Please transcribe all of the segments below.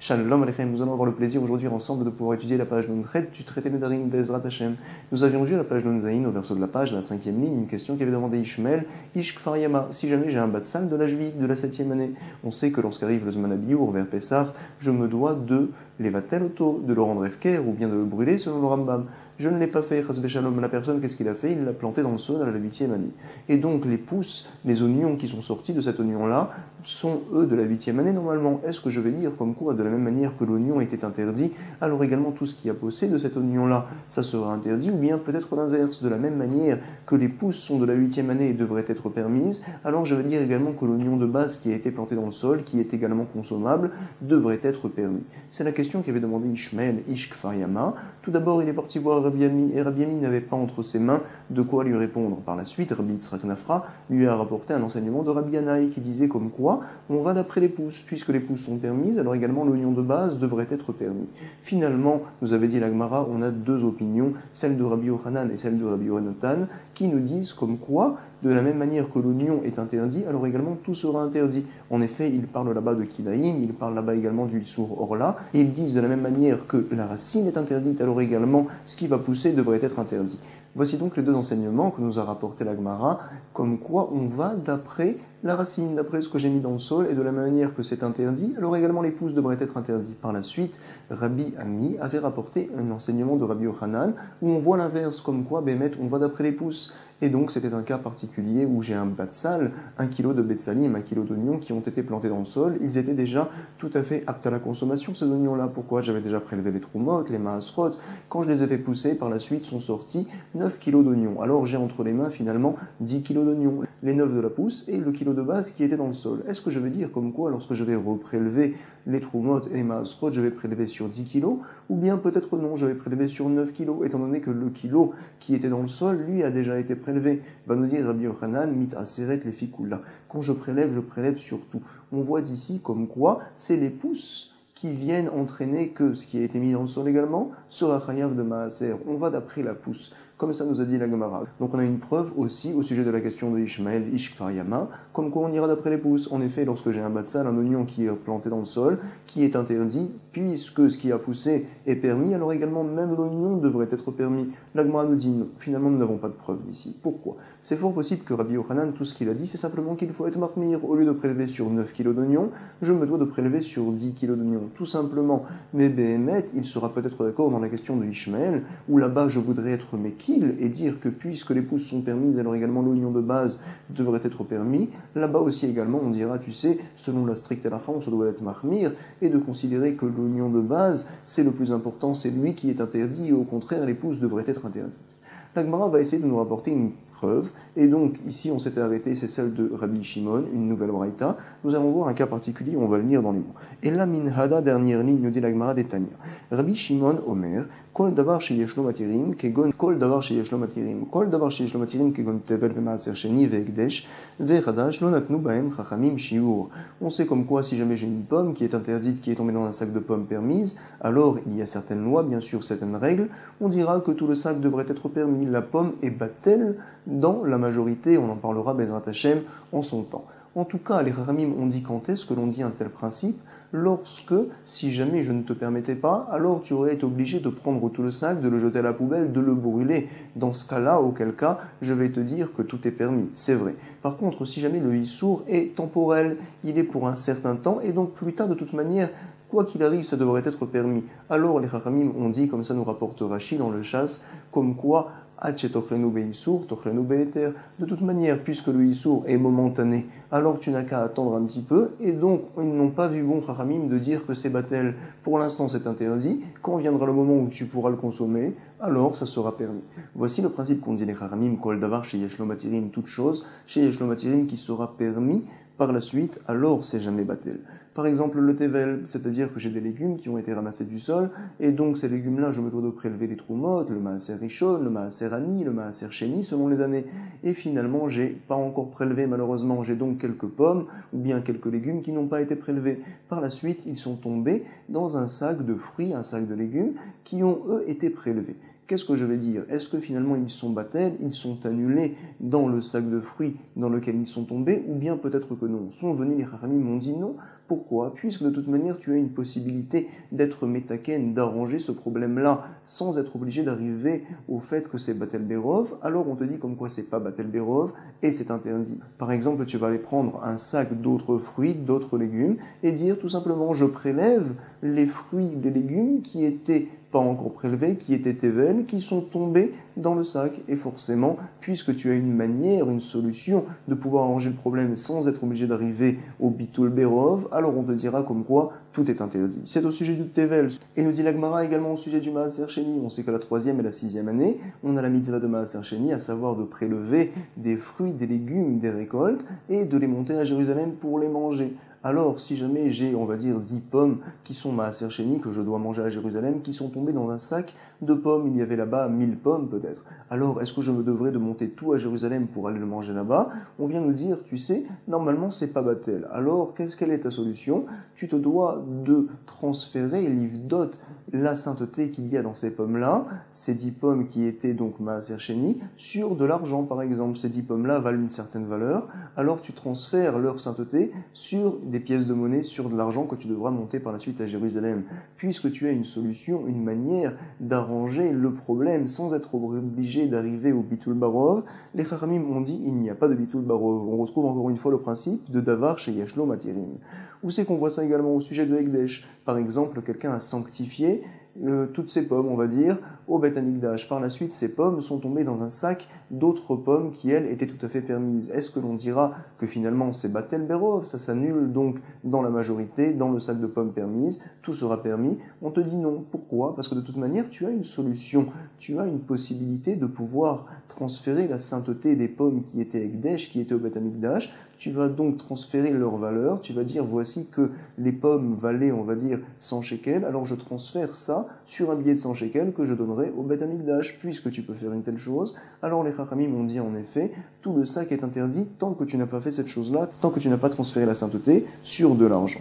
Shalom Aleichem, nous allons avoir le plaisir aujourd'hui ensemble de pouvoir étudier la page Nun-Chet du traité Nedarim Bezrat Hashem. Nous avions vu à la page Nun-Zayin, au verso de la page, la 5e ligne, une question qui avait demandé Ishmael, Ish Kfar Yama, si jamais j'ai un batsal de l'âge vide de la 7e année. On sait que lorsqu'arrive le Zman Abiyur vers Pessah, je me dois de l'évatel auto, de le rendre efker ou bien de le brûler selon le Rambam. Je ne l'ai pas fait, Chasbe Shalom, la personne, qu'est-ce qu'il a fait? Il l'a planté dans le sol à la 8e année. Et donc les pousses, les oignons qui sont sortis de cet oignon-là, sont eux de la 8e année normalement. Est-ce que je vais dire comme quoi, de la même manière que l'oignon était interdit, alors également tout ce qui a poussé de cet oignon-là, ça sera interdit, ou bien peut-être l'inverse, de la même manière que les pousses sont de la 8e année et devraient être permises, alors je vais dire également que l'oignon de base qui a été planté dans le sol, qui est également consommable, devrait être permis. C'est la question qu'avait demandé Ishmael, Ish Kfar Yama. Tout d'abord, il est parti voir Rabbi Ami, et Rabbi Ami n'avait pas entre ses mains de quoi lui répondre. Par la suite, Rabbi Yitzhak Nafra lui a rapporté un enseignement de Rabbi Yanaï qui disait comme quoi on va d'après les pousses. Puisque les pousses sont permises, alors également l'oignon de base devrait être permis. Finalement, nous avait dit la Gemara, on a deux opinions, celle de Rabbi Yochanan et celle de Rabbi Yonatan, qui nous disent comme quoi, de la même manière que l'oignon est interdit, alors également tout sera interdit. En effet, ils parlent là-bas de Kilaïm, ils parlent là-bas également du Issour Orla, et ils disent de la même manière que la racine est interdite, alors également ce qui va pousser devrait être interdit. Voici donc les deux enseignements que nous a rapporté la Gemara, comme quoi on va d'après la racine, d'après ce que j'ai mis dans le sol, et de la même manière que c'est interdit, alors également les pousses devraient être interdites. Par la suite, Rabbi Ami avait rapporté un enseignement de Rabbi Yochanan, où on voit l'inverse, comme quoi, Bémet, on va d'après les pousses. Et donc c'était un cas particulier où j'ai un batsal, 1 kg de betsalim, 1 kg d'oignons qui ont été plantés dans le sol. Ils étaient déjà tout à fait aptes à la consommation, ces oignons-là. Pourquoi? J'avais déjà prélevé les troumotes, les maasrot. Quand je les ai fait pousser, par la suite sont sortis 9 kg d'oignons. Alors j'ai entre les mains finalement 10 kg d'oignons, les 9 de la pousse et le kilo de base qui était dans le sol. Est-ce que je vais dire comme quoi, lorsque je vais reprélever les troumotes et les maasrot, je vais prélever sur 10 kg? Ou bien peut-être non, je vais prélever sur 9 kg, étant donné que le kilo qui était dans le sol, lui, a déjà été prélevé. Va nous dire Rabbi Yochanan, mit aseret les fikula. Quand je prélève sur tout. On voit d'ici comme quoi c'est les pousses qui viennent entraîner que ce qui a été mis dans le sol également sera chayav de maaser. On va d'après la pousse. Comme ça nous a dit la Gemara. Donc on a une preuve aussi au sujet de la question de Ishmael, Ish Kfar Yama, comme quoi on ira d'après les pousses. En effet, lorsque j'ai un batsal, un oignon qui est planté dans le sol, qui est interdit, puisque ce qui a poussé est permis, alors également même l'oignon devrait être permis. La Gemara nous dit non. Finalement, nous n'avons pas de preuve d'ici. Pourquoi? C'est fort possible que Rabbi Yochanan, tout ce qu'il a dit, c'est simplement qu'il faut être marmire. Au lieu de prélever sur 9 kg d'oignons, je me dois de prélever sur 10 kg d'oignons. Tout simplement. Mais Béhémet, il sera peut-être d'accord dans la question de Ishmael, où là-bas je voudrais être mekil et dire que puisque les pousses sont permises, alors également l'oignon de base devrait être permis. Là-bas aussi également, on dira, tu sais, selon la stricte halakha, on se doit être marmire et de considérer que l'oignon de base, c'est le plus important, c'est lui qui est interdit, et au contraire, les pousses devraient être interdites. La Gemara va essayer de nous rapporter une preuve, et donc ici on s'était arrêté, c'est celle de Rabbi Shimon, une nouvelle braïta. Nous allons voir un cas particulier, on va le lire dans les mots. Et la minhada, dernière ligne, nous dit la Gemara d'Etania. Rabbi Shimon Omer, kol davar sheyesh lo matirim, kegon kol davar sheyesh lo matirim, kol davar sheyesh lo matirim, kegon tevel v'maaser sheni ve'ekdesh, ve'chadash lo natnu bahem chachamim shiur. On sait comme quoi, si jamais j'ai une pomme qui est interdite, qui est tombée dans un sac de pommes permise, alors il y a certaines lois, bien sûr certaines règles, on dira que tout le sac devrait être permis. La pomme est battelle dans la majorité, on en parlera Bezrat Hashem en son temps. En tout cas, les Chachamim ont dit quand est-ce que l'on dit un tel principe? Lorsque, si jamais je ne te permettais pas, alors tu aurais été obligé de prendre tout le sac, de le jeter à la poubelle, de le brûler. Dans ce cas-là, auquel cas, je vais te dire que tout est permis, c'est vrai. Par contre, si jamais le issour est temporel, il est pour un certain temps, et donc plus tard, de toute manière, quoi qu'il arrive, ça devrait être permis. Alors les Chachamim ont dit, comme ça nous rapporte Rashi dans le Chasse, comme quoi de toute manière, puisque le Issour est momentané, alors tu n'as qu'à attendre un petit peu, et donc ils n'ont pas vu bon, Chachamim, de dire que c'est batel. Pour l'instant, c'est interdit. Quand viendra le moment où tu pourras le consommer, alors ça sera permis. Voici le principe qu'ont dit les Chachamim, kol davar chez Yeshlo Matirim, toute chose, chez Yeshlo Matirim qui sera permis par la suite, alors c'est jamais batel. Par exemple, le tevel, c'est-à-dire que j'ai des légumes qui ont été ramassés du sol, et donc ces légumes-là, je me dois de prélever les troumotes, le maaser rishon, le maaser ani, le maaser sheni, selon les années. Et finalement, j'ai pas encore prélevé, malheureusement, j'ai donc quelques pommes, ou bien quelques légumes qui n'ont pas été prélevés. Par la suite, ils sont tombés dans un sac de fruits, un sac de légumes, qui ont, eux, été prélevés. Qu'est-ce que je vais dire? Est-ce que finalement ils sont battels, ils sont annulés dans le sac de fruits dans lequel ils sont tombés, ou bien peut-être que non? Sont venus les Chachamim m'ont dit non, Pourquoi? Puisque de toute manière, tu as une possibilité d'être métaken, d'arranger ce problème-là, sans être obligé d'arriver au fait que c'est Batel Berov. Alors on te dit comme quoi c'est pas Batel Berov et c'est interdit. Par exemple, tu vas aller prendre un sac d'autres fruits, d'autres légumes et dire tout simplement je prélève les fruits, les légumes qui étaient pas encore prélevés, qui étaient tevel, qui sont tombés dans le sac. Et forcément, puisque tu as une manière, une solution de pouvoir arranger le problème sans être obligé d'arriver au bitul berov, alors on te dira comme quoi tout est interdit. C'est au sujet du tevel. Et nous dit l'Agmara également au sujet du maaser sheni. On sait que la 3e et la 6e année, on a la mitzvah de maaser sheni, à savoir de prélever des fruits, des légumes, des récoltes et de les monter à Jérusalem pour les manger. Alors, si jamais j'ai, on va dire, 10 pommes qui sont maaser sheni, que je dois manger à Jérusalem, qui sont tombées dans un sac de pommes, il y avait là-bas 1000 pommes peut-être. Alors, est-ce que je me devrais de monter tout à Jérusalem pour aller le manger là-bas? On vient nous dire, tu sais, normalement c'est pas batel. Alors, quelle est ta solution? Tu te dois de transférer l'ivdot, la sainteté qu'il y a dans ces pommes-là, ces 10 pommes qui étaient donc maaser sheni, sur de l'argent par exemple. Ces 10 pommes-là valent une certaine valeur, alors tu transfères leur sainteté sur des pièces de monnaie, sur de l'argent que tu devras monter par la suite à Jérusalem. Puisque tu as une solution, une manière d'arranger le problème sans être obligé d'arriver au bitul barov, les Chachamim ont dit il n'y a pas de bitul barov. On retrouve encore une fois le principe de davar chez Yeshlo Matirim. Où c'est qu'on voit ça également au sujet de Hekdesh? Par exemple, quelqu'un a sanctifié toutes ces pommes, on va dire, au Beth Amikdash. Par la suite, ces pommes sont tombées dans un sac d'autres pommes qui, elles, étaient tout à fait permises. Est-ce que l'on dira que finalement c'est Batel Berov? Ça s'annule donc dans la majorité, dans le sac de pommes permises, tout sera permis. On te dit non. Pourquoi? Parce que de toute manière, tu as une solution. Tu as une possibilité de pouvoir transférer la sainteté des pommes qui étaient Ekdesh, qui étaient au Beth Amikdash. Tu vas donc transférer leur valeur, tu vas dire voici que les pommes valaient, on va dire, 100 shekels, alors je transfère ça sur un billet de 100 shekels que je donnerai au Beth Amikdash. Puisque tu peux faire une telle chose, alors les Chachamim ont dit en effet, tout le sac est interdit tant que tu n'as pas fait cette chose-là, tant que tu n'as pas transféré la sainteté sur de l'argent.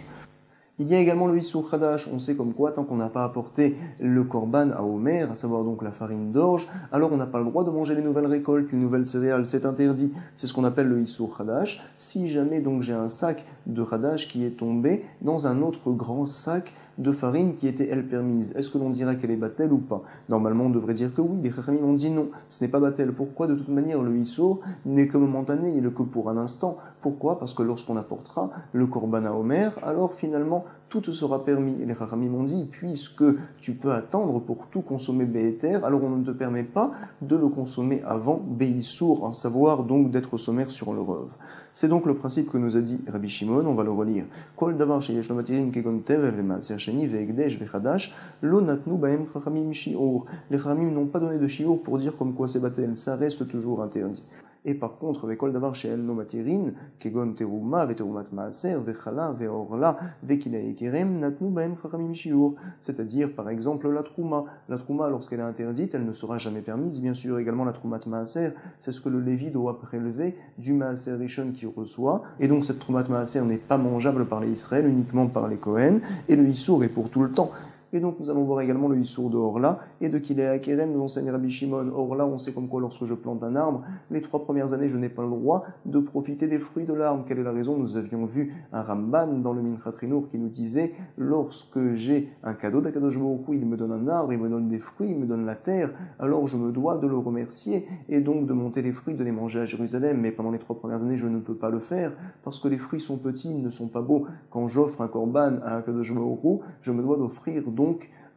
Il y a également le Issour Khadash, on sait comme quoi, tant qu'on n'a pas apporté le korban à Omer, à savoir donc la farine d'orge, alors on n'a pas le droit de manger les nouvelles récoltes, les nouvelles céréales, c'est interdit. C'est ce qu'on appelle le Issour Khadash. Si jamais donc j'ai un sac de Khadash qui est tombé dans un autre grand sac de farine qui était, elle, permise, est-ce que l'on dira qu'elle est battelle ou pas? Normalement, on devrait dire que oui. Les Chachamim ont dit non, ce n'est pas battelle. Pourquoi? De toute manière, le Issour n'est que momentané, il est que pour un instant. Pourquoi? Parce que lorsqu'on apportera le korban à Omer, alors finalement, tout te sera permis. Et les Chachamim ont dit, puisque tu peux attendre pour tout consommer Béhéter, alors on ne te permet pas de le consommer avant Béhissour, à savoir donc d'être sommaire sur le reuve. C'est donc le principe que nous a dit Rabbi Shimon, on va le relire. Kol davar sheyesh lo matirim kegon tevel ve'maaser sheni ve'ekdesh ve'chadash lo natnu bahem chachamim shi'ur. Les Chachamim n'ont pas donné de shi'ur pour dire comme quoi c'est batel, ça reste toujours interdit. Et par contre, vekol davar she'en lo matirin, kegon teruma ve'terumat maaser ve'chala ve'orla ve'kilei kerem natnu bahem chachamim shi'ur. C'est-à-dire, par exemple, la trouma. La trouma, lorsqu'elle est interdite, elle ne sera jamais permise. Bien sûr, également la troumat maaser, c'est ce que le Lévi doit prélever du maaser rishon qu'il reçoit. Et donc, cette troumat maaser n'est pas mangeable par les Israël, uniquement par les Kohen. Et le Issour est pour tout le temps. Et donc nous allons voir également le Issour de Orla et de Kilea Kerem, nous enseigne Rabbi Shimon. Orla, on sait comme quoi lorsque je plante un arbre, les 3 premières années, je n'ai pas le droit de profiter des fruits de l'arbre. Quelle est la raison? Nous avions vu un Ramban dans le Minchat Rinour qui nous disait, lorsque j'ai un cadeau d'Akadosh Baruch Hu, il me donne un arbre, il me donne des fruits, il me donne la terre, alors je me dois de le remercier et donc de monter les fruits, de les manger à Jérusalem. Mais pendant les 3 premières années, je ne peux pas le faire parce que les fruits sont petits, ils ne sont pas beaux. Quand j'offre un korban à Akadosh Baruch Hu, je me dois d'offrir donc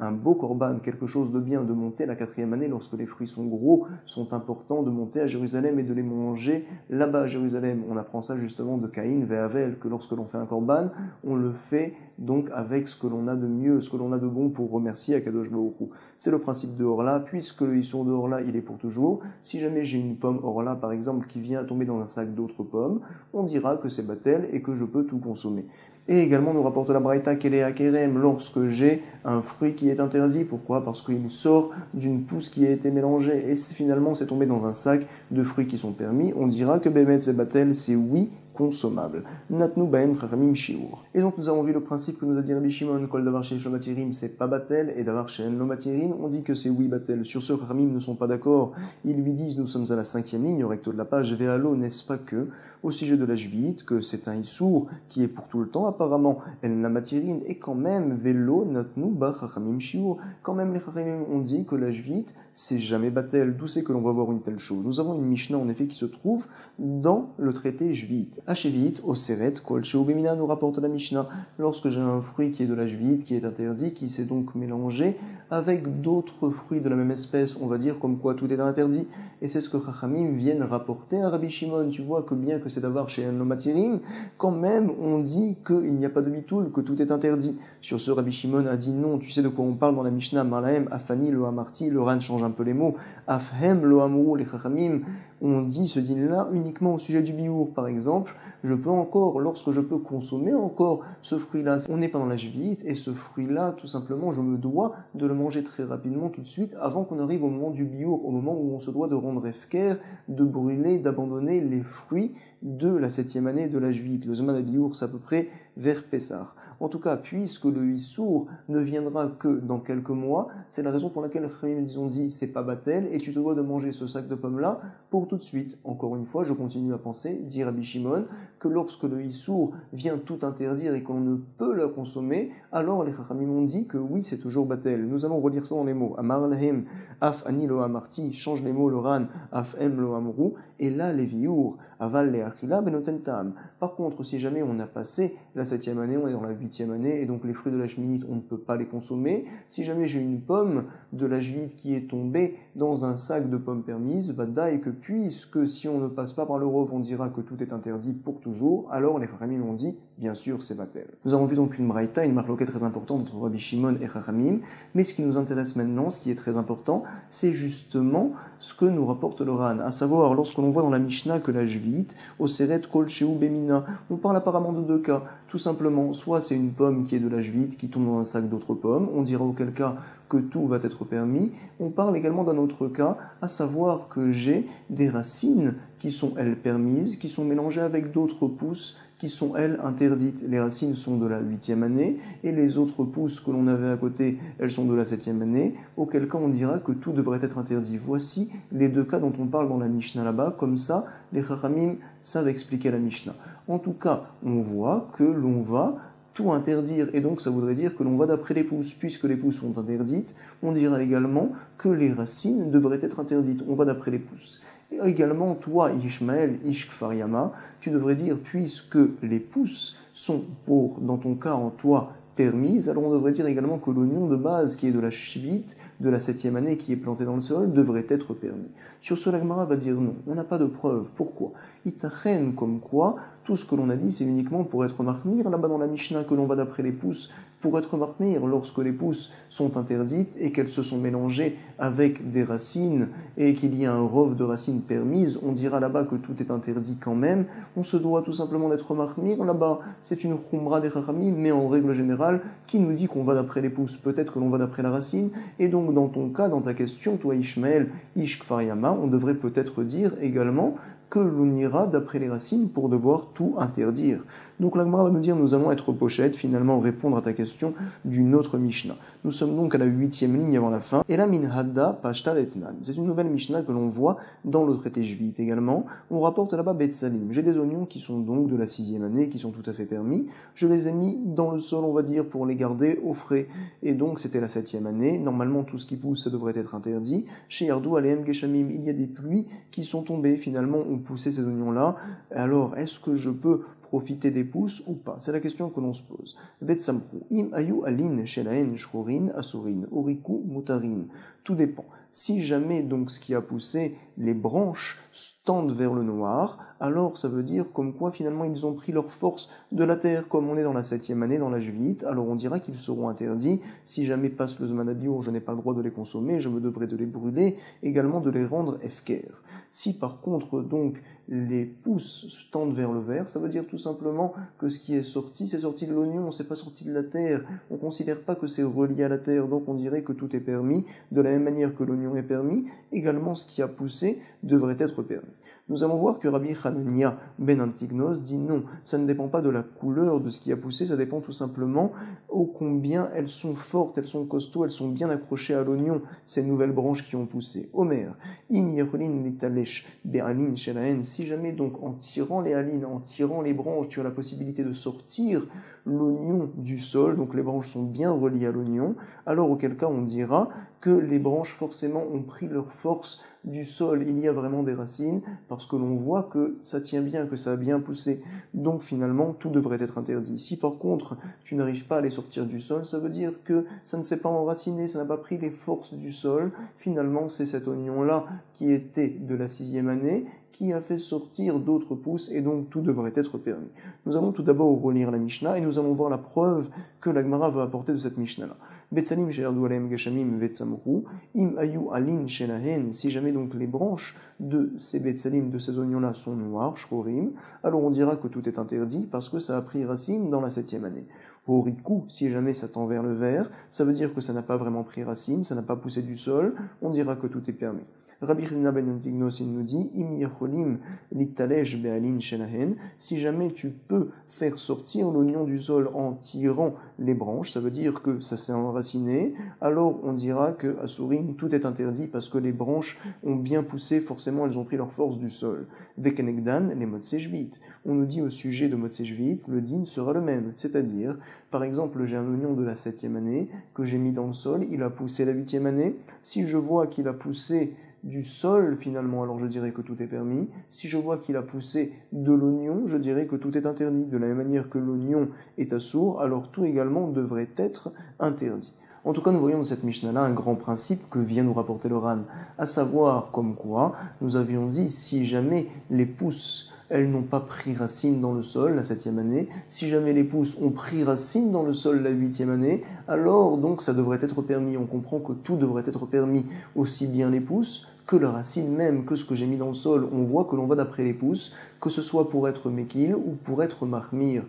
un beau korban, quelque chose de bien, de monter la 4e année lorsque les fruits sont gros, sont importants, de monter à Jérusalem et de les manger là-bas à Jérusalem. On apprend ça justement de Caïn vers Avel, que lorsque l'on fait un korban, on le fait donc avec ce que l'on a de mieux, ce que l'on a de bon pour remercier Akadosh Baruch Hu. C'est le principe de Orla, puisque le Issour de Orla, il est pour toujours. Si jamais j'ai une pomme Orla, par exemple, qui vient tomber dans un sac d'autres pommes, on dira que c'est batel et que je peux tout consommer. Et également, nous rapporte la Braïta Kelea Kerem, lorsque j'ai un fruit qui est interdit. Pourquoi? Parce qu'il sort d'une pousse qui a été mélangée et finalement c'est tombé dans un sac de fruits qui sont permis. On dira que Bémet c'est batel, c'est oui, consommables. Natnu baem chachamim shiur. Et donc nous avons vu le principe que nous a dit Rabbi Shimon, kol davar sheyesh lo matirin, c'est pas batel, et davar she'en lo matirin, on dit que c'est oui batel. Sur ce, chachamim ne sont pas d'accord. Ils lui disent, nous sommes à la 5e ligne, au recto de la page, ve'alo, n'est-ce pas que, au sujet de la jvite, que c'est un issour qui est pour tout le temps, apparemment, en la matirin, et quand même, vélo, natnu ba chachamim shiur, quand même les chachamim ont dit que la jvite, c'est jamais batel. D'où c'est que l'on va voir une telle chose? Nous avons une Mishnah, en effet, qui se trouve dans le traité jvite. Hachevit, oseret, kol sheubemina, nous rapporte la Mishnah, lorsque j'ai un fruit qui est de la jvite, qui est interdit, qui s'est donc mélangé avec d'autres fruits de la même espèce, on va dire comme quoi tout est interdit, et c'est ce que Chachamim viennent rapporter à Rabbi Shimon. Tu vois que bien que c'est d'avoir chez un matirim, quand même on dit qu'il n'y a pas de bitoul, que tout est interdit. Sur ce, Rabbi Shimon a dit non, tu sais de quoi on parle dans la Mishnah, Malahem, Afani, lo Amarti, le Ran change un peu les mots, Afhem, lo Amrou, les Chachamim, on dit ce din-là uniquement au sujet du biour, par exemple, je peux encore, lorsque je peux consommer encore ce fruit-là, on n'est pas dans la jvite, et ce fruit-là, tout simplement, je me dois de le manger très rapidement, tout de suite, avant qu'on arrive au moment du biour, au moment où on se doit de rendre efker, de brûler, d'abandonner les fruits de la 7e année de la jvite. Le Zman biour, c'est à peu près vers Pessah. En tout cas, puisque le Issour ne viendra que dans quelques mois, c'est la raison pour laquelle les Chachamim nous ont dit c'est pas batel et tu te dois de manger ce sac de pommes-là pour tout de suite. Encore une fois, je continue à penser, dit Rabbi Shimon, que lorsque le Issour vient tout interdire et qu'on ne peut le consommer, alors les Chachamim ont dit que oui, c'est toujours batel. Nous allons relire ça dans les mots. Amar lehem, af ani lo amarti, change les mots, le ran, af em lo amrou, et là les viour, aval le achila benoten tam. Par contre, si jamais on a passé la 7e année, on est dans la 8e année, et donc les fruits de la shminite, on ne peut pas les consommer. Si jamais j'ai une pomme de la jvite qui est tombée dans un sac de pommes permises, et que puisque si on ne passe pas par le rov, on dira que tout est interdit pour toujours, alors les Chachamim ont dit, bien sûr, c'est batel. Nous avons vu donc une braïta, une marloquette très importante entre Rabbi Shimon et Chachamim, mais ce qui nous intéresse maintenant, ce qui est très important, c'est justement ce que nous rapporte le Ran, à savoir, lorsque l'on voit dans la Mishnah que la jvite, oseret kol sheu bemina, on parle apparemment de deux cas, tout simplement, soit c'est une pomme qui est de la jvite, qui tombe dans un sac d'autres pommes, on dira auquel cas que tout va être permis. On parle également d'un autre cas, à savoir que j'ai des racines qui sont, elles, permises, qui sont mélangées avec d'autres pousses qui sont, elles, interdites. Les racines sont de la 8e année, et les autres pousses que l'on avait à côté, elles sont de la 7e année, auquel cas on dira que tout devrait être interdit. Voici les deux cas dont on parle dans la Mishnah là-bas, comme ça, les Chachamim savent expliquer la Mishnah. En tout cas, on voit que l'on va tout interdire, et donc ça voudrait dire que l'on va d'après les pousses. Puisque les pousses sont interdites, on dira également que les racines devraient être interdites. On va d'après les pousses. Et également, toi, Ishmael, Ishkfar Yama, tu devrais dire, puisque les pousses sont, pour, dans ton cas, en toi, permises, alors on devrait dire également que l'oignon de base, qui est de la chivite, de la 7e année, qui est planté dans le sol, devrait être permis. Sur ce, la Gemara va dire non, on n'a pas de preuve. Pourquoi? Itachen, comme quoi, tout ce que l'on a dit, c'est uniquement pour être marmire, là-bas dans la Mishnah, que l'on va d'après les pousses, pour être marmire, lorsque les pousses sont interdites et qu'elles se sont mélangées avec des racines et qu'il y a un rov de racines permises, on dira là-bas que tout est interdit quand même. On se doit tout simplement d'être marmire, là-bas, c'est une khumra des chachamim, mais en règle générale, qui nous dit qu'on va d'après les pousses, peut-être que l'on va d'après la racine, et donc dans ton cas, dans ta question, toi Ishmael, Ishkfar Yama, on devrait peut-être dire également que l'on ira d'après les racines pour devoir tout interdire. Donc la Gemara va nous dire, nous allons être pochette, finalement répondre à ta question d'une autre Mishnah. Nous sommes donc à la 8e ligne avant la fin. Et la min hadda pashta etnan. C'est une nouvelle Mishnah que l'on voit dans le traité Jvite également. On rapporte là-bas Betsalim. J'ai des oignons qui sont donc de la 6e année, qui sont tout à fait permis. Je les ai mis dans le sol, on va dire, pour les garder au frais. Et donc c'était la 7e année. Normalement, tout ce qui pousse, ça devrait être interdit. Chez Yardou Aleem Geshamim, il y a des pluies qui sont tombées. Finalement, on poussait ces oignons-là. Alors, est-ce que je peux profiter des pousses ou pas? C'est la question que l'on se pose. Vetsamru, im ayu alin shelaen shchorin asurin, oriku mutarin. Tout dépend. Si jamais donc ce qui a poussé, les branches tendent vers le noir, alors ça veut dire comme quoi finalement ils ont pris leur force de la terre, comme on est dans la 7e année dans la Jvite, alors on dira qu'ils seront interdits. Si jamais passe le Zman Abiour, je n'ai pas le droit de les consommer, je me devrais de les brûler, également de les rendre efker. Si par contre donc les pousses tendent vers le vert, ça veut dire tout simplement que ce qui est sorti, c'est sorti de l'oignon, c'est pas sorti de la terre. On considère pas que c'est relié à la terre, donc on dirait que tout est permis. De la même manière que l'oignon est permis, également ce qui a poussé devrait être permis. Nous allons voir que Rabbi Hanania ben Antignos dit non, ça ne dépend pas de la couleur de ce qui a poussé, ça dépend tout simplement ô combien elles sont fortes, elles sont costauds, elles sont bien accrochées à l'oignon, ces nouvelles branches qui ont poussé. Omer, im yecholin litalesh be'alin shelahen, si jamais donc en tirant les halines, en tirant les branches, tu as la possibilité de sortir l'oignon du sol, donc les branches sont bien reliées à l'oignon, alors auquel cas on dira que les branches forcément ont pris leur force du sol, il y a vraiment des racines, parce que l'on voit que ça tient bien, que ça a bien poussé, donc finalement tout devrait être interdit. Si par contre tu n'arrives pas à les sortir du sol, ça veut dire que ça ne s'est pas enraciné, ça n'a pas pris les forces du sol, finalement c'est cet oignon-là qui était de la 6e année, qui a fait sortir d'autres pousses, et donc tout devrait être permis. Nous allons tout d'abord relire la Mishnah, et nous allons voir la preuve que la Gemara va apporter de cette Mishnah-là. Betsalim she'erdu aleim geshamim vetsamru, im ayu alin shelahen, si jamais donc les branches de ces betsalim, de ces oignons-là sont noirs, shrorim, alors on dira que tout est interdit parce que ça a pris racine dans la 7e année. Horiku, si jamais ça tend vers le vert, ça veut dire que ça n'a pas vraiment pris racine, ça n'a pas poussé du sol, on dira que tout est permis. Rabbi Hanina ben Antignos, il nous dit, im yecholim litalesh be'alin shelahen, si jamais tu peux faire sortir l'oignon du sol en tirant les branches, ça veut dire que ça s'est enraciné, alors on dira que à Sourim, tout est interdit parce que les branches ont bien poussé, forcément elles ont pris leur force du sol. Vekenegdan, les motsejvit. On nous dit au sujet de motsejvit, le din sera le même, c'est-à-dire, par exemple, j'ai un oignon de la 7e année que j'ai mis dans le sol, il a poussé la 8e année, si je vois qu'il a poussé du sol finalement, alors je dirais que tout est permis. Si je vois qu'il a poussé de l'oignon, je dirais que tout est interdit. De la même manière que l'oignon est assourd, alors tout également devrait être interdit. En tout cas, nous voyons dans cette Mishnah-là un grand principe que vient nous rapporter le Ran, à savoir comme quoi nous avions dit si jamais les pousses elles n'ont pas pris racine dans le sol la 7e année. Si jamais les pousses ont pris racine dans le sol la 8e année, alors donc ça devrait être permis. On comprend que tout devrait être permis, aussi bien les pousses que la racine même, que ce que j'ai mis dans le sol. On voit que l'on va d'après les pousses, que ce soit pour être mekil ou pour être mahmir.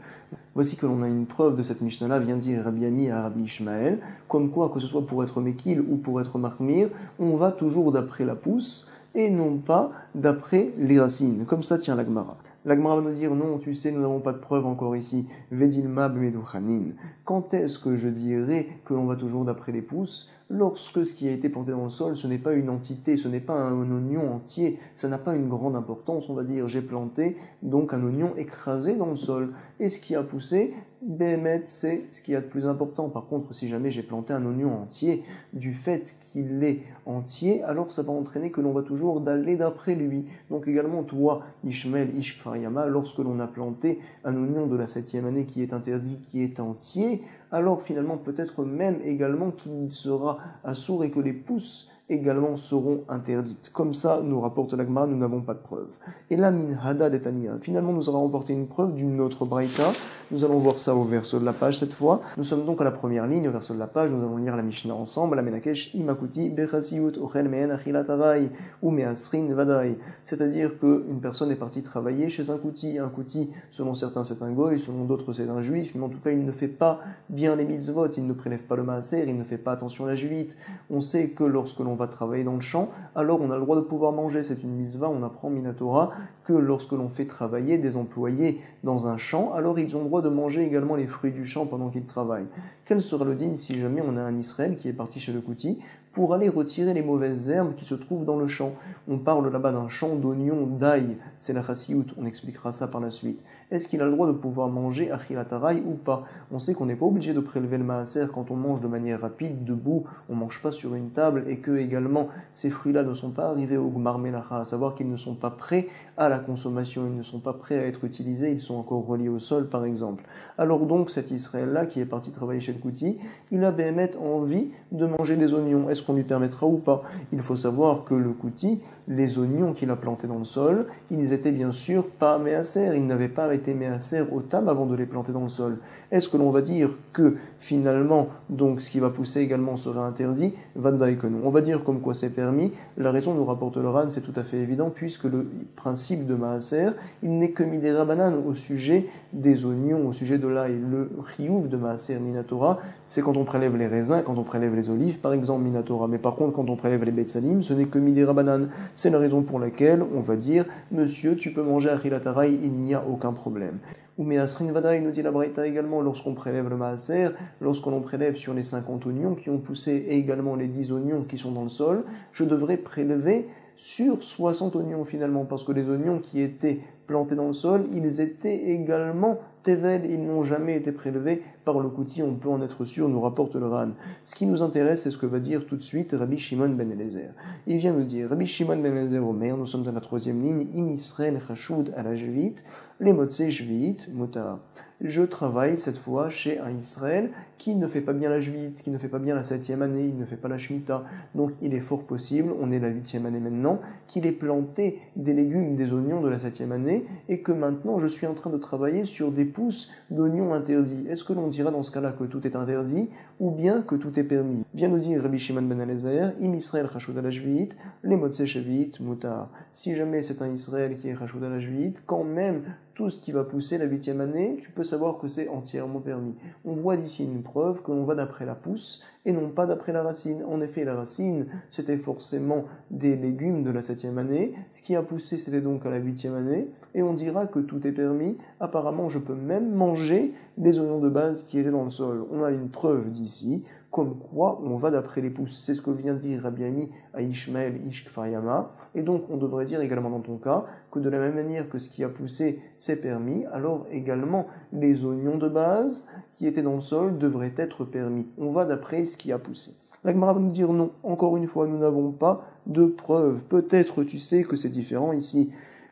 Voici que l'on a une preuve de cette Mishnah-là, vient dire Rabbi Ami à Rabbi Ishmael, comme quoi, que ce soit pour être mekil ou pour être mahmir, on va toujours d'après la pousse, et non pas d'après les racines. Comme ça tient la Gemara. La Gemara va nous dire, non, tu sais, nous n'avons pas de preuve encore ici. Vedilma b'meduchanin. Quand est-ce que je dirais que l'on va toujours d'après les pousses? Lorsque ce qui a été planté dans le sol, ce n'est pas une entité, ce n'est pas un oignon entier, ça n'a pas une grande importance, on va dire, j'ai planté donc un oignon écrasé dans le sol. Et ce qui a poussé, Bémet, c'est ce qu'il y a de plus important. Par contre, si jamais j'ai planté un oignon entier, du fait qu'il est entier, alors ça va entraîner que l'on va toujours d'aller d'après lui. Donc également, toi, Ishmael, Ishkfariyama, lorsque l'on a planté un oignon de la 7e année qui est interdit, qui est entier, alors finalement peut-être même également qu'il sera assourd et que les pousses également seront interdites. Comme ça, nous rapporte la Gemara, nous n'avons pas de preuve. Et là, min hada detania. Finalement, nous aurons remporté une preuve d'une autre braïta. Nous allons voir ça au verso de la page cette fois. Nous sommes donc à la première ligne, au verso de la page. Nous allons lire la Mishnah ensemble. La menakesh imakuti bechasiut ochel mehen achilat arai ou measrin vadai. C'est-à-dire qu'une personne est partie travailler chez un kouti. Un kouti, selon certains, c'est un goy, selon d'autres, c'est un juif. Mais en tout cas, il ne fait pas bien les mitzvot. Il ne prélève pas le maaser. Il ne fait pas attention à la juvite. On sait que lorsque l'on va travailler dans le champ, alors on a le droit de pouvoir manger. C'est une mitzvah, on apprend Minatora que lorsque l'on fait travailler des employés dans un champ, alors ils ont le droit de manger également les fruits du champ pendant qu'ils travaillent. Quel sera le din si jamais on a un Israël qui est parti chez le Kouti pour aller retirer les mauvaises herbes qui se trouvent dans le champ? On parle là-bas d'un champ d'oignons, d'ail, c'est la chassiout, on expliquera ça par la suite. Est-ce qu'il a le droit de pouvoir manger achilatarai ou pas? On sait qu'on n'est pas obligé de prélever le maaser quand on mange de manière rapide, debout, on ne mange pas sur une table, et que également ces fruits-là ne sont pas arrivés au gmar melacha, à savoir qu'ils ne sont pas prêts à la consommation, ils ne sont pas prêts à être utilisés, ils sont encore reliés au sol par exemple. Alors donc cet Israël-là qui est parti travailler chez le Kouti, il a béhémet envie de manger des oignons. Est-ce qu'on lui permettra ou pas? Il faut savoir que le Kouti, les oignons qu'il a plantés dans le sol, ils étaient bien sûr pas méaser, ils n'avaient pas été méaser au tam avant de les planter dans le sol. Est-ce que l'on va dire que finalement, donc ce qui va pousser également serait interdit? Vadaï que non. On va dire comme quoi c'est permis. La raison nous rapporte le Ran, c'est tout à fait évident, puisque le principe de maaser, il n'est que midera banane au sujet des oignons, au sujet de l'ail. Le chiyuv de maaser minatora, c'est quand on prélève les raisins, quand on prélève les olives, par exemple minatora. Mais par contre, quand on prélève les betsalim, ce n'est que midera banane. C'est la raison pour laquelle on va dire, monsieur, tu peux manger achilatarai, il n'y a aucun problème. Ou measrin vadaï, nous dit la Braïta également, lorsqu'on prélève le maaser, lorsqu'on prélève sur les 50 oignons qui ont poussé et également les 10 oignons qui sont dans le sol, je devrais prélever sur 60 oignons finalement, parce que les oignons qui étaient plantés dans le sol, ils étaient également tevel, ils n'ont jamais été prélevés par le kouti, on peut en être sûr, nous rapporte le Ran. Ce qui nous intéresse, c'est ce que va dire tout de suite Rabbi Shimon ben Eliezer. Il vient nous dire, Rabbi Shimon ben Eliezer Omer, nous sommes dans la 3e ligne, Im Israël chashoud à la jvit, les motzei jvit, mutar. Je travaille cette fois chez un Israël qui ne fait pas bien la jvit, qui ne fait pas bien la 7e année, il ne fait pas la shmita. Donc il est fort possible, on est la 8e année maintenant, qu'il ait planté des légumes, des oignons de la 7e année et que maintenant je suis en train de travailler sur des pousses d'oignons interdits. Est-ce que l'on dira dans ce cas-là que tout est interdit ou bien que tout est permis? Vient nous dire Rabbi Shimon ben Eliezer, Im Israël chashoud à la jvit, les motzei shvit, mutar. Si jamais c'est un Israël qui est chashoud à la jvit, quand même tout ce qui va pousser la 8e année, tu peux savoir que c'est entièrement permis. On voit d'ici une preuve que l'on va d'après la pousse et non pas d'après la racine. En effet, la racine, c'était forcément des légumes de la 7e année. Ce qui a poussé, c'était donc à la 8e année. Et on dira que tout est permis. Apparemment, je peux même manger les oignons de base qui étaient dans le sol. On a une preuve d'ici, comme quoi on va d'après les pousses. C'est ce que vient dire Rabbi Ami à Ishmael Ishk Faryama. Et donc, on devrait dire également dans ton cas que de la même manière que ce qui a poussé, c'est permis, alors également les oignons de base qui étaient dans le sol devraient être permis. On va d'après ce qui a poussé. La Gemara va nous dire non. Encore une fois, nous n'avons pas de preuve. Peut-être tu sais que c'est différent ici.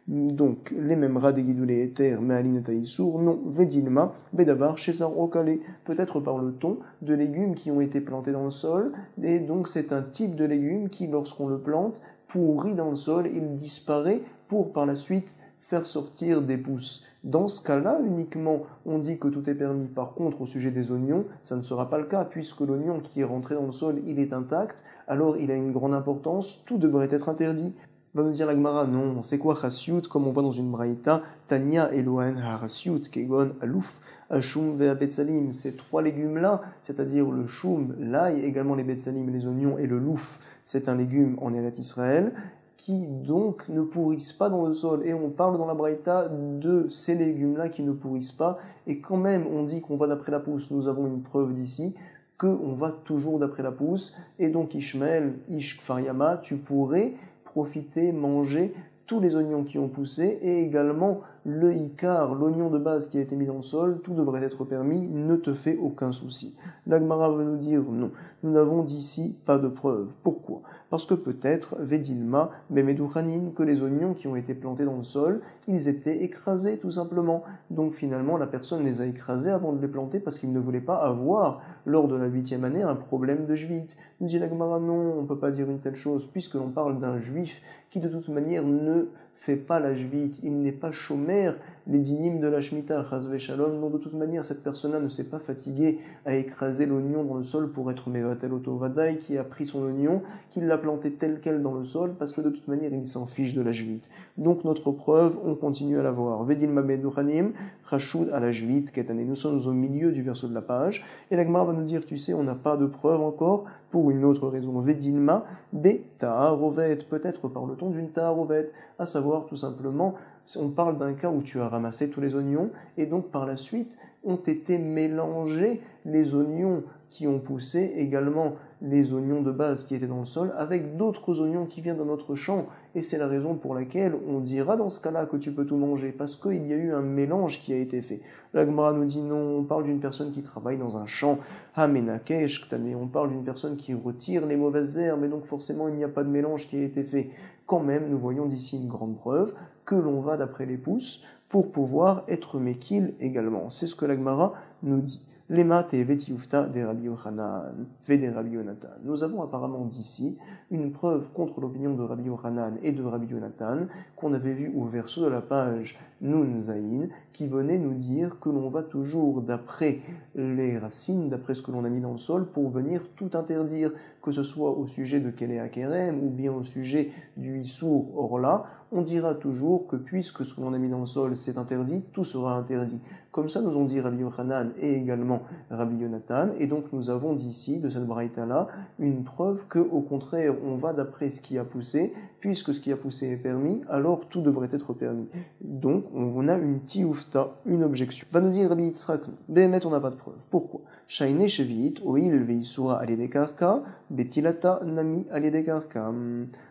Donc, les mêmes rats des guidoulés éthers, mais aline taïsour, non, vedilma, bedavar, chesar okale, peut-être par le ton de légumes qui ont été plantés dans le sol, et donc c'est un type de légume qui, lorsqu'on le plante, pourrit dans le sol, il disparaît pour par la suite faire sortir des pousses. Dans ce cas-là, uniquement, on dit que tout est permis. Par contre, au sujet des oignons, ça ne sera pas le cas, puisque l'oignon qui est rentré dans le sol, il est intact, alors il a une grande importance, tout devrait être interdit. Va nous dire la Gemara, non, c'est quoi chassiout, comme on voit dans une braïta, Tanya Elohen ha-chassiout, kegon alouf, ashum ve betsalim, ces 3 légumes-là, c'est-à-dire le choum, l'ail, également les betsalim, les oignons et le louf, c'est un légume en Eretz Israël, qui donc ne pourrissent pas dans le sol. Et on parle dans la braïta de ces légumes-là qui ne pourrissent pas, et quand même on dit qu'on va d'après la pousse, nous avons une preuve d'ici, qu'on va toujours d'après la pousse, et donc Ishmael, Ishk Faryama, tu pourrais profiter, manger tous les oignons qui ont poussé et également le ikar, l'oignon de base qui a été mis dans le sol, tout devrait être permis, ne te fais aucun souci. L'Agmara veut nous dire non, nous n'avons d'ici pas de preuve. Pourquoi? Parce que peut-être, Vedilma, Bemedouchanin, que les oignons qui ont été plantés dans le sol, ils étaient écrasés tout simplement. Donc finalement, la personne les a écrasés avant de les planter parce qu'il ne voulait pas avoir, lors de la 8e année, un problème de jvit. Nous dit l'Agmara, non, on ne peut pas dire une telle chose, puisque l'on parle d'un juif qui de toute manière ne fait pas la jvit, il n'est pas chômeur, les dynimes de la Shemitah, chazve shalom, non, de toute manière, cette personne-là ne s'est pas fatiguée à écraser l'oignon dans le sol pour être mevatel otovadaï, qui a pris son oignon, qui l'a planté tel quel dans le sol, parce que de toute manière, il s'en fiche de la jvit. Donc, notre preuve, on continue à la voir. Vedil mameduchanim, chashoud à la jvit, ketane. Nous sommes au milieu du verset de la page, et la Gemara va nous dire, tu sais, on n'a pas de preuve encore, pour une autre raison. Vedilma, be ta'arovet, peut-être parle-t-on d'une ta'arovet, à savoir tout simplement, on parle d'un cas où tu as ramassé tous les oignons et donc par la suite ont été mélangés les oignons qui ont poussé, également les oignons de base qui étaient dans le sol, avec d'autres oignons qui viennent d'un autre champ. Et c'est la raison pour laquelle on dira dans ce cas-là que tu peux tout manger, parce qu'il y a eu un mélange qui a été fait. La Gemara nous dit non, on parle d'une personne qui travaille dans un champ, Hamenakesh Ktane, on parle d'une personne qui retire les mauvaises herbes, et donc forcément il n'y a pas de mélange qui a été fait. Quand même, nous voyons d'ici une grande preuve que l'on va d'après les pousses pour pouvoir être méquille également. C'est ce que la Gemara nous dit. Lema tevet yufta de Rabbi Yochanan, ve de Rabbi Yonatan. Nous avons apparemment d'ici une preuve contre l'opinion de Rabbi Yochanan et de Rabbi Yonatan qu'on avait vu au verso de la page Nun Zayin, qui venait nous dire que l'on va toujours d'après les racines, d'après ce que l'on a mis dans le sol, pour venir tout interdire, que ce soit au sujet de Kelea Kerem ou bien au sujet du Issour Orla. On dira toujours que puisque ce que l'on a mis dans le sol c'est interdit, tout sera interdit. Comme ça nous ont dit Rabbi Yochanan et également Rabbi Yonatan, et donc nous avons d'ici, de cette braïta-là, une preuve que au contraire on va d'après ce qui a poussé, puisque ce qui a poussé est permis, alors tout devrait être permis. Donc on a une tioufta, une objection. Va nous dire Rabbi Yitzhak, Béhémet on n'a pas de preuve. Pourquoi? Shaine Shevit, Oil Veisura Alidekarka, Betilata Nami Alidekarka.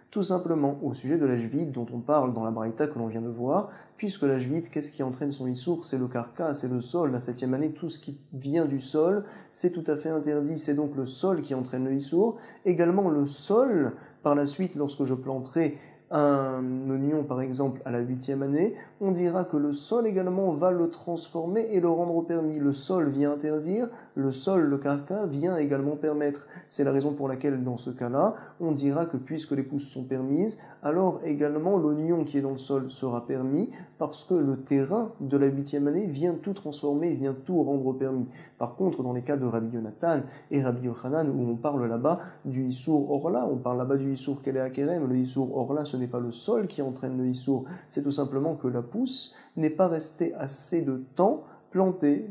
Tout simplement au sujet de la jvite dont on parle dans la braïta que l'on vient de voir, puisque la jvite, qu'est-ce qui entraîne son issour? C'est le karka, c'est le sol, la 7e année, tout ce qui vient du sol, c'est tout à fait interdit, c'est donc le sol qui entraîne le issour. Également le sol, par la suite, lorsque je planterai un oignon par exemple à la 8e année, on dira que le sol également va le transformer et le rendre permis. Le sol vient interdire, le sol, le karka, vient également permettre. C'est la raison pour laquelle dans ce cas-là, on dira que puisque les pousses sont permises, alors également l'oignon qui est dans le sol sera permis parce que le terrain de la 8e année vient tout transformer, vient tout rendre permis. Par contre, dans les cas de Rabbi Yonatan et Rabbi Yochanan, où on parle là-bas du Issour Orla, on parle là-bas du Issour Kelea Kerem, le Issour Orla, ce n'est pas le sol qui entraîne le Issour, c'est tout simplement que la pousse n'est pas restée assez de temps plantée.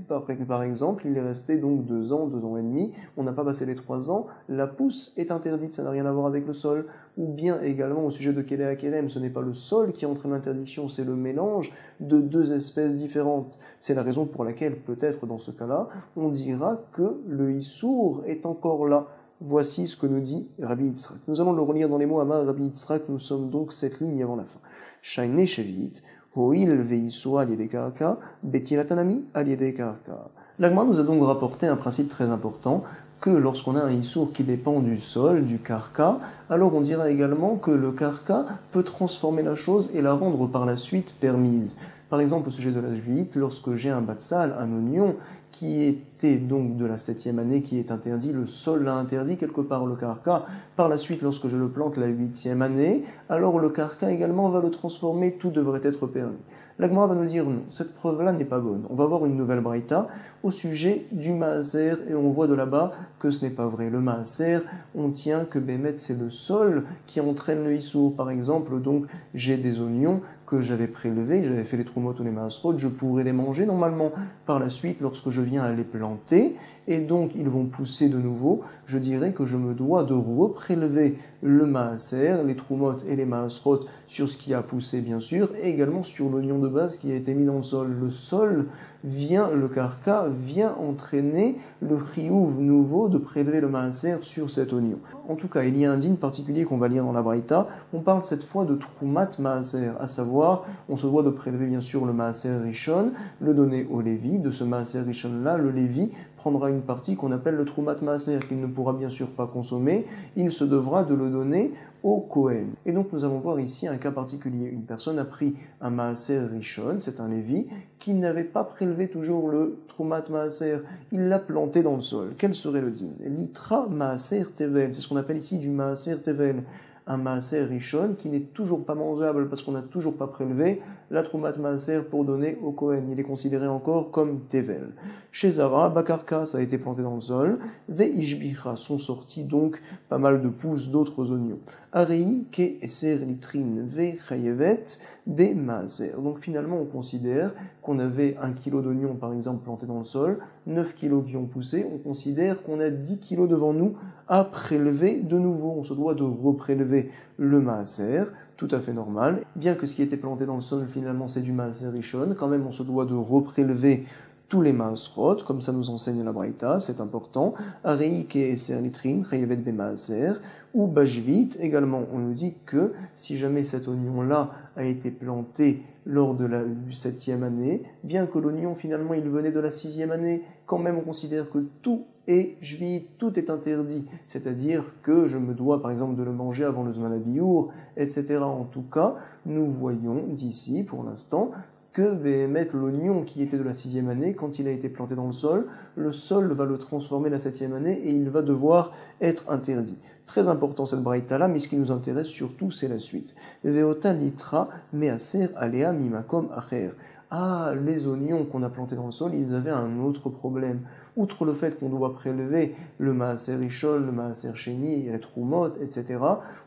Par exemple, il est resté donc 2 ans, 2 ans et demi, on n'a pas passé les 3 ans, la pousse est interdite, ça n'a rien à voir avec le sol. Ou bien également au sujet de Kelea Kerem, ce n'est pas le sol qui entraîne l'interdiction, c'est le mélange de 2 espèces différentes. C'est la raison pour laquelle, peut-être dans ce cas-là, on dira que le Issour est encore là. Voici ce que nous dit Rabbi Yitzhak. Nous allons le relire dans les mots Amar Rabbi Yitzhak, nous sommes donc 7 lignes avant la fin. Shaine Shevit, Hoil Veisua Aliedekarka, Betilatanami Aliedekarka. L'Agma nous a donc rapporté un principe très important, que lorsqu'on a un issour qui dépend du sol, du karka, alors on dira également que le karka peut transformer la chose et la rendre par la suite permise. Par exemple, au sujet de la juite, lorsque j'ai un batsal, un oignon, qui était donc de la 7e année, qui est interdit, le sol l'a interdit quelque part, le karka. Par la suite, lorsque je le plante la 8e année, alors le karka également va le transformer, tout devrait être permis. L'Agma va nous dire non, cette preuve-là n'est pas bonne. On va voir une nouvelle braïta au sujet du maaser et on voit de là-bas que ce n'est pas vrai. Le maaser, on tient que Bémet c'est le sol qui entraîne le issour. Par exemple, donc j'ai des oignons que j'avais prélevés, j'avais fait les trumot ou les maasrot, je pourrais les manger normalement. Par la suite, lorsque je viens à les planter, et donc ils vont pousser de nouveau, je dirais que je me dois de reprélever le maaser, les trumot et les maasrot sur ce qui a poussé bien sûr, et également sur l'oignon de base qui a été mis dans le sol. Le sol vient, le karka vient entraîner le chiyuv nouveau de prélever le maaser sur cet oignon. En tout cas, il y a un digne particulier qu'on va lire dans la braïta, on parle cette fois de trumat maaser, à savoir, on se doit de prélever bien sûr le maaser rishon, le donner au lévi, de ce maaser rishon là, le lévi prendra une partie qu'on appelle le trumat maaser, qu'il ne pourra bien sûr pas consommer, il se devra de le donner au Kohen. Et donc nous allons voir ici un cas particulier. Une personne a pris un maaser rishon, c'est un lévi, qui n'avait pas prélevé toujours le trumat maaser, il l'a planté dans le sol. Quel serait le din? Litra maaser tevel, c'est ce qu'on appelle ici du maaser tevel. Un maaser rishon qui n'est toujours pas mangeable parce qu'on n'a toujours pas prélevé la trumat maaser pour donner au Kohen. Il est considéré encore comme tevel. Chez Zara, bakarka, ça a été planté dans le sol. Ve ishbicha, sont sortis donc pas mal de pousses d'autres oignons. Arei ke eser litrin ve chayevet be maaser. Donc finalement, on considère qu'on avait 1 kilo d'oignons par exemple plantés dans le sol, 9 kilos qui ont poussé, on considère qu'on a 10 kilos devant nous à prélever de nouveau. On se doit de reprélever le maaser, tout à fait normal. Bien que ce qui était planté dans le sol finalement c'est du maaser rishon, quand même on se doit de reprélever tous les maasrot, comme ça nous enseigne la braïta, c'est important. Arei ke eser litrin chayevet be maaser, ou bajvit, également on nous dit que si jamais cet oignon-là a été planté lors de la 7e année, bien que l'oignon finalement il venait de la 6e année, quand même on considère que tout est jvit, tout est interdit, c'est-à-dire que je me dois par exemple de le manger avant le zman habiour, etc. En tout cas, nous voyons d'ici pour l'instant que mettre l'oignon qui était de la 6e année, quand il a été planté dans le sol va le transformer la 7e année et il va devoir être interdit. Très important cette braïta-là, mais ce qui nous intéresse surtout, c'est la suite. Veota litra measer alea mimakom acher. Ah, les oignons qu'on a plantés dans le sol, ils avaient un autre problème. Outre le fait qu'on doit prélever le maaser rishon, le maaser sheni, les troumot, etc.,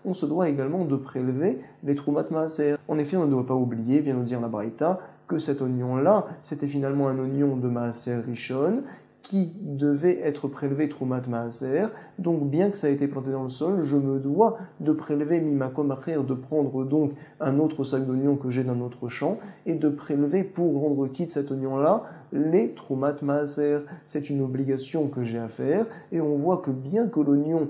on se doit également de prélever les troumat maaser. En effet, on ne doit pas oublier, vient nous dire la braïta, que cet oignon-là, c'était finalement un oignon de maaser rishon, qui devait être prélevé Troumat Maaser. Donc, bien que ça ait été planté dans le sol, je me dois de prélever Mimakom Acher, de prendre donc un autre sac d'oignons que j'ai d'un autre champ, et de prélever pour rendre quitte cet oignon-là, les Troumat Maaser. C'est une obligation que j'ai à faire, et on voit que bien que l'oignon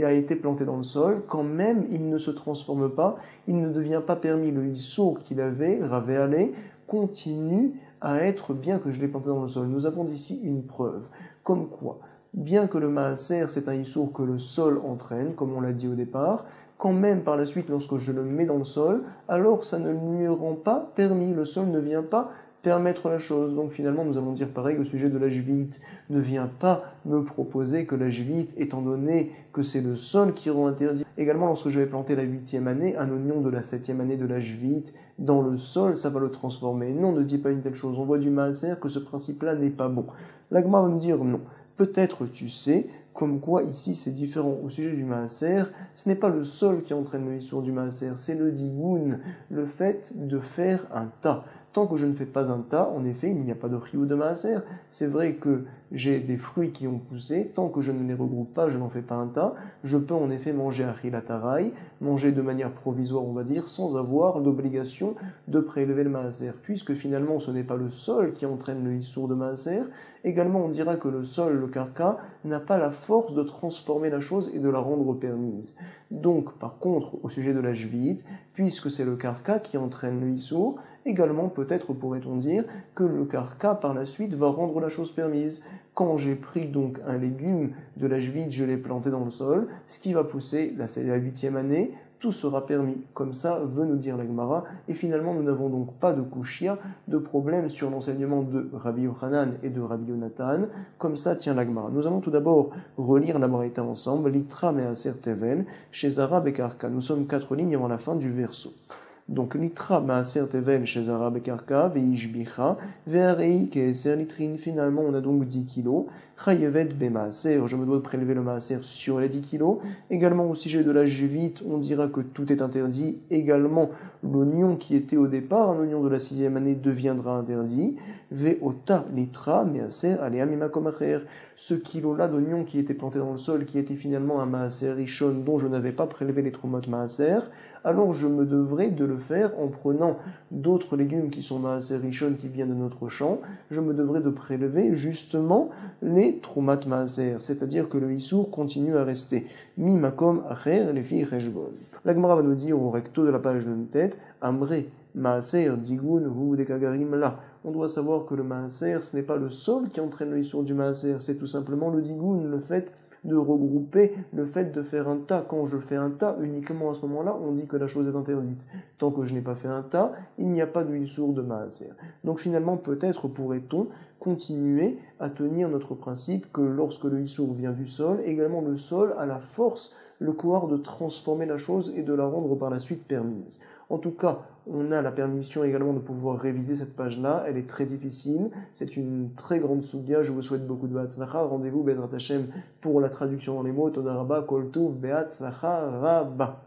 a été planté dans le sol, quand même il ne se transforme pas, il ne devient pas permis. Le issour qu'il avait, Ravé Alé, continue à être, bien que je l'ai planté dans le sol. Nous avons d'ici une preuve. Comme quoi, bien que le maaser, c'est un issour que le sol entraîne, comme on l'a dit au départ, quand même par la suite, lorsque je le mets dans le sol, alors ça ne lui rend pas permis. Le sol ne vient pas permettre la chose. Donc finalement, nous allons dire pareil au sujet de la jvite. Ne viens pas me proposer que la jvite, étant donné que c'est le sol qui rend interdit. Également, lorsque je vais planter la 8e année, un oignon de la 7e année de la jvite dans le sol, ça va le transformer. Non, ne dis pas une telle chose. On voit du maaser que ce principe-là n'est pas bon. L'agma va nous dire non. Peut-être tu sais, comme quoi ici c'est différent. Au sujet du maaser, ce n'est pas le sol qui entraîne le issour du maaser, c'est le digoun, le fait de faire un tas. Tant que je ne fais pas un tas, en effet, il n'y a pas de chiyuv de maaser. C'est vrai que j'ai des fruits qui ont poussé, tant que je ne les regroupe pas, je n'en fais pas un tas. Je peux en effet manger achilatarai, manger de manière provisoire, on va dire, sans avoir l'obligation de prélever le maaser. Puisque finalement, ce n'est pas le sol qui entraîne le issour de maaser. Également, on dira que le sol, le karka, n'a pas la force de transformer la chose et de la rendre permise. Donc, par contre, au sujet de la jvite, puisque c'est le karka qui entraîne le issour, également, peut-être pourrait-on dire que le karka, par la suite, va rendre la chose permise. Quand j'ai pris donc un légume de la jvite, je l'ai planté dans le sol, ce qui va pousser, là c'est la 8e année, tout sera permis. Comme ça veut nous dire la Gemara. Et finalement, nous n'avons donc pas de kushia, de problème sur l'enseignement de Rabbi Yochanan et de Rabbi Yonatan. Comme ça tient la Gemara. Nous allons tout d'abord relire la Braïta ensemble. Litra me'aser tevel, chez Zara bekarka. Nous sommes 4 lignes avant la fin du verso. Donc, litra maaser tevel chez Zara bekarka, veishbicha, ve'arei keser litrine. Finalement, on a donc 10 kilos. Chayevet bemaaser, je me dois de prélever le maaser sur les 10 kilos. Également, au sujet de la jvite, on dira que tout est interdit. Également, l'oignon qui était au départ, un oignon de la 6e année, deviendra interdit. Ve'ota litra measer alea mimakom acher. Ce kilo-là d'oignon qui était planté dans le sol, qui était finalement un maaser rishon dont je n'avais pas prélevé les troumot maaser, alors je me devrais de le faire en prenant d'autres légumes qui sont maaser rishon qui viennent de notre champ. Je me devrais de prélever justement les troumat maaser, c'est-à-dire que le issour continue à rester. Mi makom acher les filles rejbon. La Gemara va nous dire au recto de la page de tête, amré maaser digun hu dekagarim la. On doit savoir que le maaser, ce n'est pas le sol qui entraîne le issour du maaser, c'est tout simplement le digun, le fait de regrouper, le fait de faire un tas. Quand je fais un tas, uniquement à ce moment-là, on dit que la chose est interdite. Tant que je n'ai pas fait un tas, il n'y a pas de issour de maaser. Donc finalement, peut-être pourrait-on continuer à tenir notre principe que lorsque le issour vient du sol, également le sol a la force, le pouvoir de transformer la chose et de la rendre par la suite permise. En tout cas, on a la permission également de pouvoir réviser cette page-là. Elle est très difficile. C'est une très grande soubia. Je vous souhaite beaucoup de Be'atzlacha. Rendez-vous, Bezrat Hashem, pour la traduction dans les mots. Toda Rabba, Kol Tuv, Be'atzlacha, Rabba.